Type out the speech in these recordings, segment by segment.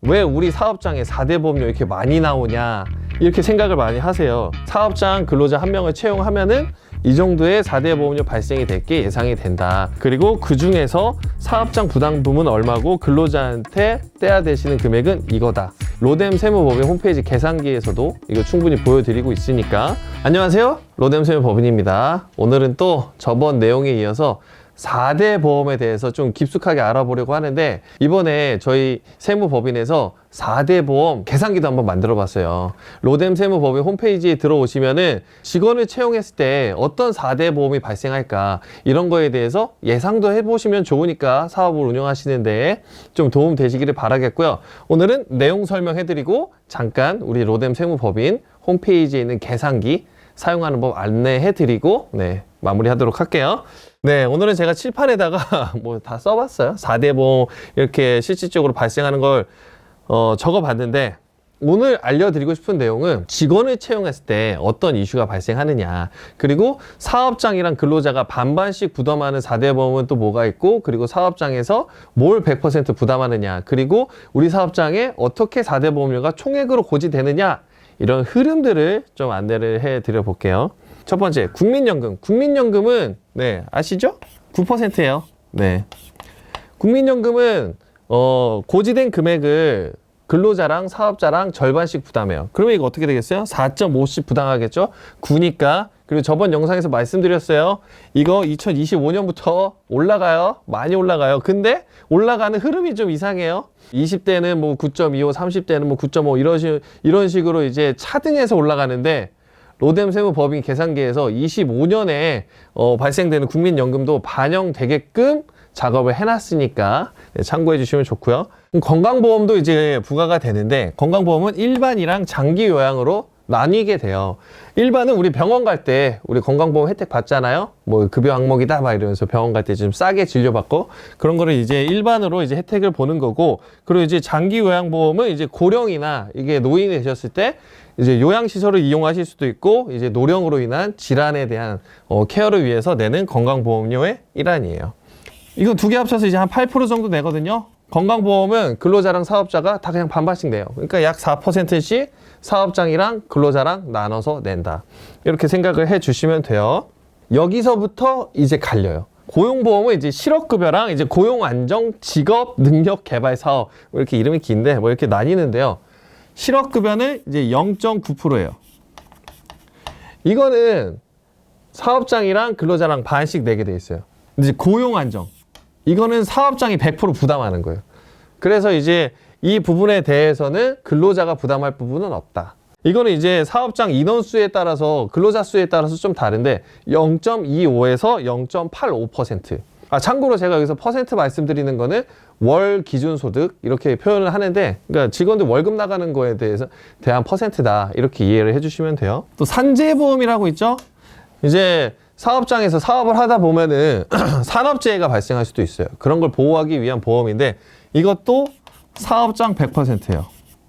왜 우리 사업장에 4대 보험료 이렇게 많이 나오냐 이렇게 생각을 많이 하세요. 사업장 근로자 한 명을 채용하면은 이 정도의 4대 보험료 발생이 될 게 예상이 된다. 그리고 그 중에서 사업장 부담금은 얼마고 근로자한테 떼야 되시는 금액은 이거다. 로뎀 세무법인 홈페이지 계산기에서도 이거 충분히 보여드리고 있으니까. 안녕하세요, 로뎀 세무법인입니다. 오늘은 또 저번 내용에 이어서 4대 보험에 대해서 좀 깊숙하게 알아보려고 하는데, 이번에 저희 세무법인에서 4대 보험 계산기도 한번 만들어 봤어요. 로뎀 세무법인 홈페이지에 들어오시면은 직원을 채용했을 때 어떤 4대 보험이 발생할까, 이런 거에 대해서 예상도 해보시면 좋으니까 사업을 운영하시는데 좀 도움 되시기를 바라겠고요. 오늘은 내용 설명해드리고 잠깐 우리 로뎀 세무법인 홈페이지에 있는 계산기 사용하는 법 안내해드리고 마무리하도록 할게요. 네, 오늘은 제가 칠판에다가 뭐 다 써봤어요. 4대 보험 이렇게 실질적으로 발생하는 걸 적어봤는데, 오늘 알려드리고 싶은 내용은 직원을 채용했을 때 어떤 이슈가 발생하느냐, 그리고 사업장이랑 근로자가 반반씩 부담하는 4대 보험은 또 뭐가 있고, 그리고 사업장에서 뭘 100% 부담하느냐, 그리고 우리 사업장에 어떻게 4대 보험료가 총액으로 고지되느냐, 이런 흐름들을 좀 안내를 해드려 볼게요. 첫 번째, 국민연금. 국민연금은 아시죠? 9%예요. 국민연금은 고지된 금액을 근로자랑 사업자랑 절반씩 부담해요. 그러면 이거 어떻게 되겠어요? 4.5씩 부담하겠죠? 9니까. 그리고 저번 영상에서 말씀드렸어요. 이거 2025년부터 올라가요. 많이 올라가요. 근데 올라가는 흐름이 좀 이상해요. 20대는 뭐 9.25, 30대는 뭐 9.5 이런 식으로 이제 차등해서 올라가는데, 로뎀 세무법인 계산기에서 25년에 발생되는 국민연금도 반영되게끔 작업을 해놨으니까 참고해 주시면 좋고요. 건강보험도 이제 부과가 되는데, 건강보험은 일반이랑 장기 요양으로 나뉘게 돼요. 일반은 우리 병원 갈 때 우리 건강보험 혜택 받잖아요. 뭐 급여 항목이다 막 이러면서 병원 갈 때 좀 싸게 진료받고, 그런 거를 이제 일반으로 이제 혜택을 보는 거고, 그리고 이제 장기 요양보험은 이제 고령이나 이게 노인이 되셨을 때 이제 요양시설을 이용하실 수도 있고, 이제 노령으로 인한 질환에 대한 케어를 위해서 내는 건강보험료의 일환이에요. 이건 두 개 합쳐서 이제 한 8% 정도 내거든요. 건강보험은 근로자랑 사업자가 다 그냥 반반씩 내요. 그러니까 약 4%씩 사업장이랑 근로자랑 나눠서 낸다. 이렇게 생각을 해 주시면 돼요. 여기서부터 이제 갈려요. 고용보험은 이제 실업급여랑 이제 고용안정 직업 능력 개발 사업, 이렇게 이름이 긴데 뭐 이렇게 나뉘는데요. 실업급여는 이제 0.9%예요. 이거는 사업장이랑 근로자랑 반씩 내게 돼 있어요. 이제 고용안정, 이거는 사업장이 100% 부담하는 거예요. 그래서 이제 이 부분에 대해서는 근로자가 부담할 부분은 없다. 이거는 이제 사업장 인원수에 따라서, 근로자 수에 따라서 좀 다른데 0.25에서 0.85%. 참고로 제가 여기서 퍼센트 말씀드리는 거는 월 기준 소득 이렇게 표현을 하는데, 그러니까 직원들 월급 나가는 거에 대한 퍼센트다, 이렇게 이해를 해주시면 돼요. 또 산재보험이라고 있죠. 이제 사업장에서 사업을 하다 보면은 산업재해가 발생할 수도 있어요. 그런 걸 보호하기 위한 보험인데, 이것도 사업장 100%예요.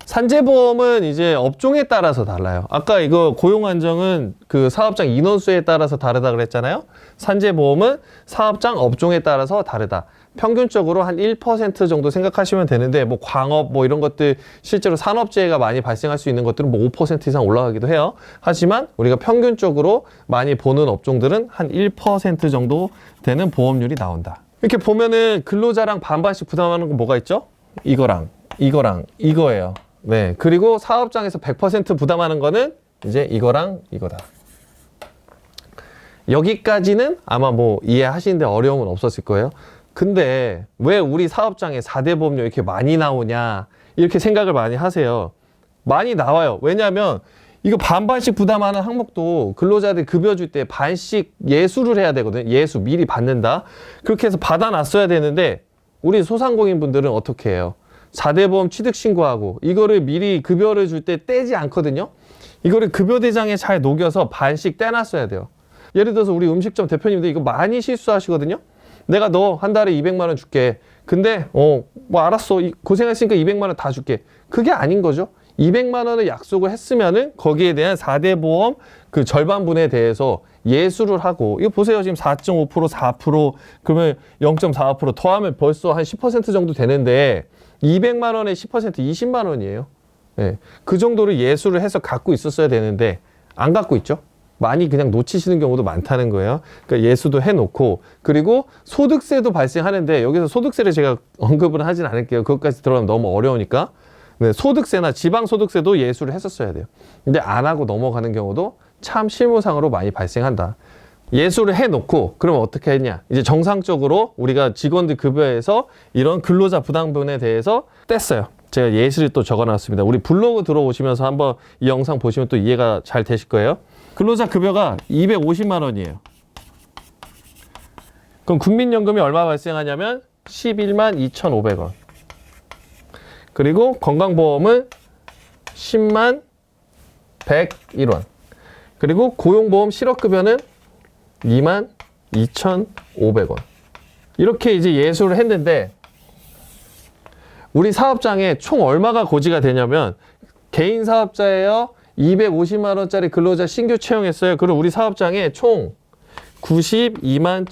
산재보험은 이제 업종에 따라서 달라요. 아까 이거 고용안정은 그 사업장 인원수에 따라서 다르다 그랬잖아요. 산재보험은 사업장 업종에 따라서 다르다. 평균적으로 한 1% 정도 생각하시면 되는데, 뭐 광업 뭐 이런 것들, 실제로 산업재해가 많이 발생할 수 있는 것들은 뭐 5% 이상 올라가기도 해요. 하지만 우리가 평균적으로 많이 보는 업종들은 한 1% 정도 되는 보험률이 나온다. 이렇게 보면은 근로자랑 반반씩 부담하는 건 뭐가 있죠? 이거랑 이거예요. 그리고 사업장에서 100% 부담하는 거는 이제 이거랑 이거다. 여기까지는 아마 뭐 이해하시는데 어려움은 없었을 거예요. 근데 왜 우리 사업장에 4대 보험료 이렇게 많이 나오냐, 이렇게 생각을 많이 하세요. 많이 나와요. 왜냐하면 이거 반반씩 부담하는 항목도 근로자들 급여 줄 때 반씩 예수를 해야 되거든요. 예수 미리 받는다. 그렇게 해서 받아놨어야 되는데, 우리 소상공인분들은 어떻게 해요? 4대 보험 취득 신고하고 이거를 미리 급여를 줄 때 떼지 않거든요. 이거를 급여 대장에 잘 녹여서 반씩 떼놨어야 돼요. 예를 들어서 우리 음식점 대표님들 이거 많이 실수하시거든요. 내가 너 한 달에 200만 원 줄게. 근데 뭐 알았어, 고생했으니까 200만 원 다 줄게. 그게 아닌 거죠. 200만 원을 약속을 했으면은 거기에 대한 4대 보험 그 절반분에 대해서 예수를 하고, 이거 보세요. 지금 4.5%, 4%, 그러면 0.45% 더하면 벌써 한 10% 정도 되는데, 200만 원에 10% 20만 원이에요. 예. 그 정도로 예수를 해서 갖고 있었어야 되는데 안 갖고 있죠. 많이 그냥 놓치시는 경우도 많다는 거예요. 그러니까 예수도 해놓고, 그리고 소득세도 발생하는데 여기서 소득세를 제가 언급을 하진 않을게요. 그것까지 들어가면 너무 어려우니까. 네, 소득세나 지방소득세도 예수를 했었어야 돼요. 근데 안 하고 넘어가는 경우도 참 실무상으로 많이 발생한다. 예수를 해놓고 그러면 어떻게 했냐, 이제 정상적으로 우리가 직원들 급여에서 이런 근로자 부담분에 대해서 뗐어요. 제가 예시를 또 적어놨습니다. 우리 블로그 들어오시면서 한번 이 영상 보시면 또 이해가 잘 되실 거예요. 근로자 급여가 250만 원이에요. 그럼 국민연금이 얼마 발생하냐면 11만 2,500원. 그리고 건강보험은 10만 101원. 그리고 고용보험 실업급여는 2만 2,500원. 이렇게 이제 예수를 했는데 우리 사업장에 총 얼마가 고지가 되냐면, 개인 사업자예요. 250만 원짜리 근로자 신규 채용했어요. 그럼 우리 사업장에 총 92만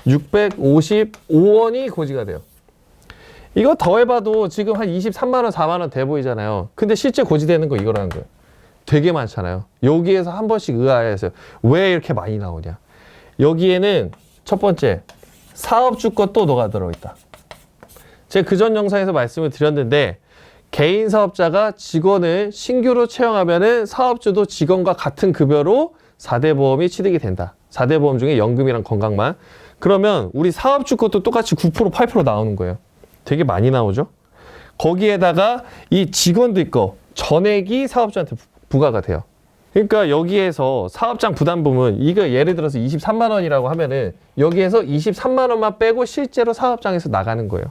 1,655원이 고지가 돼요. 이거 더해봐도 지금 한 23만 원, 4만 원 돼 보이잖아요. 근데 실제 고지되는 거 이거라는 거예요. 되게 많잖아요. 여기에서 한 번씩 의아해서 왜 이렇게 많이 나오냐. 여기에는 첫 번째, 사업주 것도 녹아 들어있다. 제가 그전 영상에서 말씀을 드렸는데, 개인 사업자가 직원을 신규로 채용하면은 사업주도 직원과 같은 급여로 4대 보험이 취득이 된다. 4대 보험 중에 연금이랑 건강만. 그러면 우리 사업주 것도 똑같이 9%, 8% 나오는 거예요. 되게 많이 나오죠? 거기에다가 이 직원들 거 전액이 사업주한테 부과가 돼요. 그러니까 여기에서 사업장 부담금은, 이거 예를 들어서 23만 원이라고 하면은 여기에서 23만 원만 빼고 실제로 사업장에서 나가는 거예요.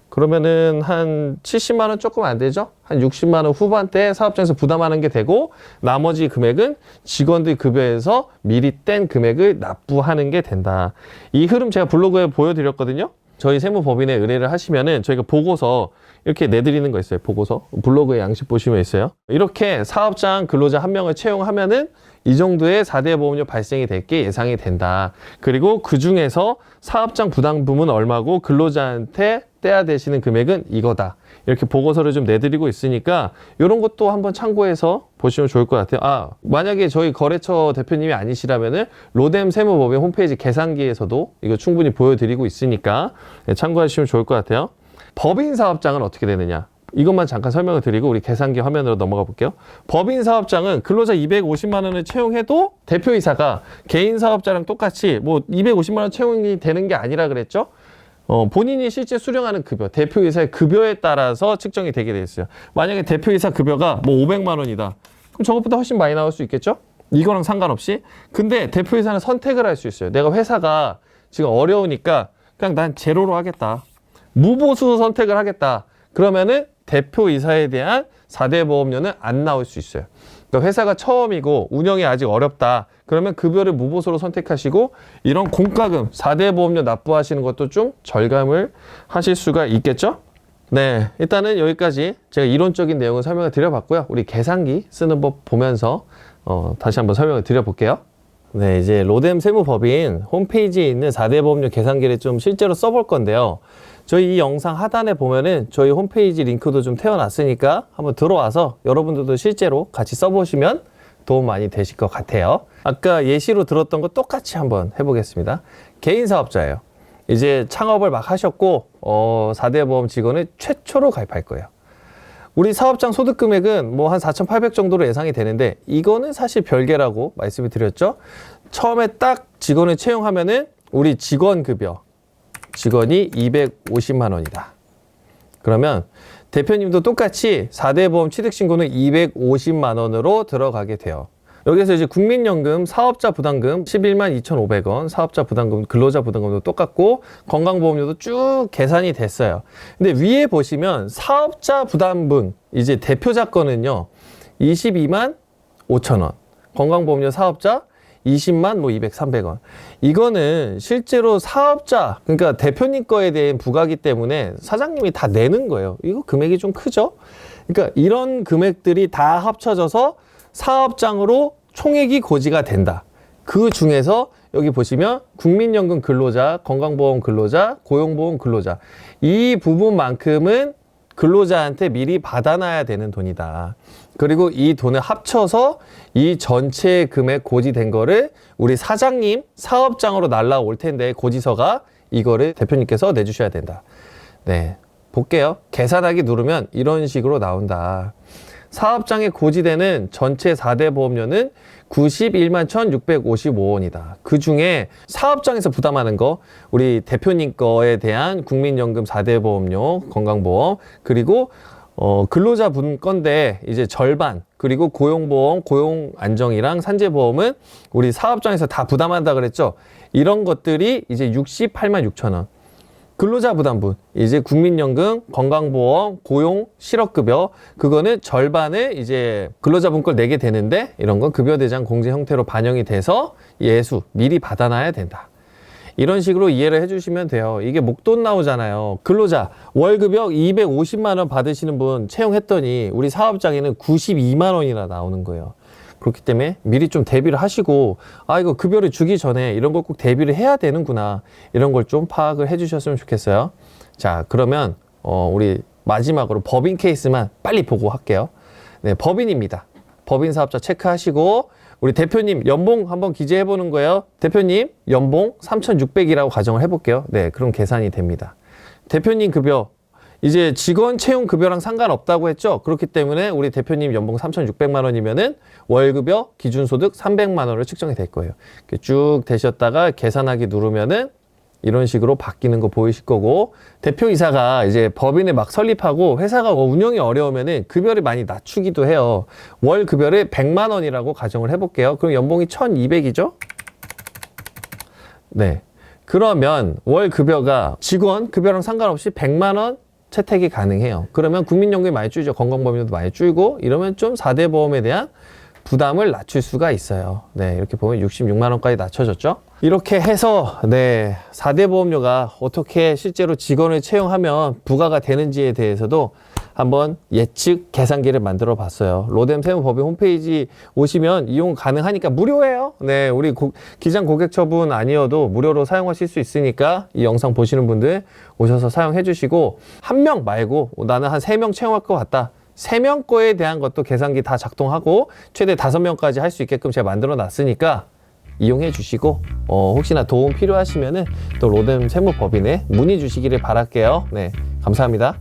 그러면은 한 70만 원 조금 안 되죠? 한 60만 원 후반대 사업장에서 부담하는 게 되고, 나머지 금액은 직원들 급여에서 미리 뗀 금액을 납부하는 게 된다. 이 흐름 제가 블로그에 보여드렸거든요. 저희 세무법인에 의뢰를 하시면은 저희가 보고서 이렇게 내드리는 거 있어요. 보고서. 블로그에 양식 보시면 있어요. 이렇게 사업장 근로자 한 명을 채용하면은 이 정도의 4대 보험료 발생이 될 게 예상이 된다. 그리고 그 중에서 사업장 부담금은 얼마고 근로자한테 떼야 되시는 금액은 이거다. 이렇게 보고서를 좀 내드리고 있으니까 이런 것도 한번 참고해서 보시면 좋을 것 같아요. 아, 만약에 저희 거래처 대표님이 아니시라면은 로뎀 세무법인 홈페이지 계산기에서도 이거 충분히 보여드리고 있으니까 참고하시면 좋을 것 같아요. 법인 사업장은 어떻게 되느냐? 이것만 잠깐 설명을 드리고 우리 계산기 화면으로 넘어가 볼게요. 법인 사업장은 근로자 250만 원을 채용해도 대표이사가 개인 사업자랑 똑같이 뭐 250만 원 채용이 되는 게 아니라 그랬죠? 본인이 실제 수령하는 급여, 대표이사의 급여에 따라서 측정이 되게 돼 있어요. 만약에 대표이사 급여가 뭐 500만 원이다. 그럼 저것보다 훨씬 많이 나올 수 있겠죠? 이거랑 상관없이. 근데 대표이사는 선택을 할 수 있어요. 내가 회사가 지금 어려우니까 그냥 난 제로로 하겠다. 무보수 선택을 하겠다. 그러면은 대표이사에 대한 4대 보험료는 안 나올 수 있어요. 그러니까 회사가 처음이고 운영이 아직 어렵다. 그러면 급여를 무보수로 선택하시고 이런 공과금 4대 보험료 납부하시는 것도 좀 절감을 하실 수가 있겠죠? 네, 일단은 여기까지 제가 이론적인 내용을 설명을 드려봤고요. 우리 계산기 쓰는 법 보면서 다시 한번 설명을 드려볼게요. 네, 이제 로뎀 세무법인 홈페이지에 있는 4대 보험료 계산기를 좀 실제로 써볼 건데요. 저희 이 영상 하단에 보면은 저희 홈페이지 링크도 좀 태워놨으니까 한번 들어와서 여러분들도 실제로 같이 써보시면 도움 많이 되실 것 같아요. 아까 예시로 들었던 거 똑같이 한번 해보겠습니다. 개인 사업자예요. 이제 창업을 막 하셨고 4대 보험 직원을 최초로 가입할 거예요. 우리 사업장 소득 금액은 뭐 한 4,800 정도로 예상이 되는데 이거는 사실 별개라고 말씀을 드렸죠. 처음에 딱 직원을 채용하면은 우리 직원 급여, 직원이 250만 원이다. 그러면 대표님도 똑같이 4대 보험 취득 신고는 250만 원으로 들어가게 돼요. 여기서 이제 국민연금 사업자 부담금 11만 2,500원, 사업자 부담금, 근로자 부담금도 똑같고 건강보험료도 쭉 계산이 됐어요. 근데 위에 보시면 사업자 부담분, 이제 대표자 거는요 22만 5천 원, 건강보험료 사업자 20만 뭐 200, 300원. 이거는 실제로 사업자, 그러니까 대표님 거에 대한 부가기 때문에 사장님이 다 내는 거예요. 이거 금액이 좀 크죠? 그러니까 이런 금액들이 다 합쳐져서 사업장으로 총액이 고지가 된다. 그 중에서 여기 보시면 국민연금 근로자, 건강보험 근로자, 고용보험 근로자 이 부분만큼은 근로자한테 미리 받아놔야 되는 돈이다. 그리고 이 돈을 합쳐서 이 전체 금액 고지된 거를 우리 사장님 사업장으로 날라올 텐데 고지서가 이거를 대표님께서 내주셔야 된다. 네, 볼게요. 계산하기 누르면 이런 식으로 나온다. 사업장에 고지되는 전체 4대 보험료는 91만 1,655원이다. 그 중에 사업장에서 부담하는 거, 우리 대표님 거에 대한 국민연금 4대 보험료, 건강보험, 그리고 근로자분 건데 이제 절반, 그리고 고용보험, 고용안정이랑 산재보험은 우리 사업장에서 다 부담한다 그랬죠. 이런 것들이 이제 68만 6천 원. 근로자 부담분, 이제 국민연금, 건강보험, 고용, 실업급여, 그거는 절반을 이제 근로자분 걸 내게 되는데 이런 건 급여대장 공제 형태로 반영이 돼서 예수 미리 받아놔야 된다. 이런 식으로 이해를 해주시면 돼요. 이게 목돈 나오잖아요. 근로자 월급여 250만 원 받으시는 분 채용했더니 우리 사업장에는 92만 원이나 나오는 거예요. 그렇기 때문에 미리 좀 대비를 하시고, 아, 이거 급여를 주기 전에 이런 걸 꼭 대비를 해야 되는구나. 이런 걸 좀 파악을 해 주셨으면 좋겠어요. 자, 그러면 우리 마지막으로 법인 케이스만 빨리 보고 할게요. 네, 법인입니다. 법인 사업자 체크하시고, 우리 대표님 연봉 한번 기재해 보는 거예요. 대표님 연봉 3,600이라고 가정을 해볼게요. 네, 그럼 계산이 됩니다. 대표님 급여, 이제 직원 채용 급여랑 상관없다고 했죠. 그렇기 때문에 우리 대표님 연봉 3,600만 원이면은 월급여 기준소득 300만 원으로 측정이 될 거예요. 이렇게 쭉 되셨다가 계산하기 누르면은 이런 식으로 바뀌는 거 보이실 거고, 대표이사가 이제 법인을 막 설립하고 회사가 운영이 어려우면은 급여를 많이 낮추기도 해요. 월 급여를 100만 원이라고 가정을 해볼게요. 그럼 연봉이 1,200이죠? 네. 그러면 월 급여가 직원 급여랑 상관없이 100만 원 채택이 가능해요. 그러면 국민연금이 많이 줄죠. 건강보험료도 많이 줄고, 이러면 좀 4대 보험에 대한 부담을 낮출 수가 있어요. 네, 이렇게 보면 66만 원까지 낮춰졌죠. 이렇게 해서 네, 4대 보험료가 어떻게 실제로 직원을 채용하면 부과가 되는지에 대해서도 한번 예측 계산기를 만들어 봤어요. 로뎀 세무법인 홈페이지 오시면 이용 가능하니까 무료예요. 네, 우리 기장 고객처분 아니어도 무료로 사용하실 수 있으니까 이 영상 보시는 분들 오셔서 사용해 주시고, 한 명 말고 나는 한 3명 채용할 것 같다. 3명 거에 대한 것도 계산기 다 작동하고 최대 5명까지 할 수 있게끔 제가 만들어 놨으니까 이용해 주시고, 혹시나 도움 필요하시면은 또 로뎀 세무법인에 문의 주시기를 바랄게요. 네, 감사합니다.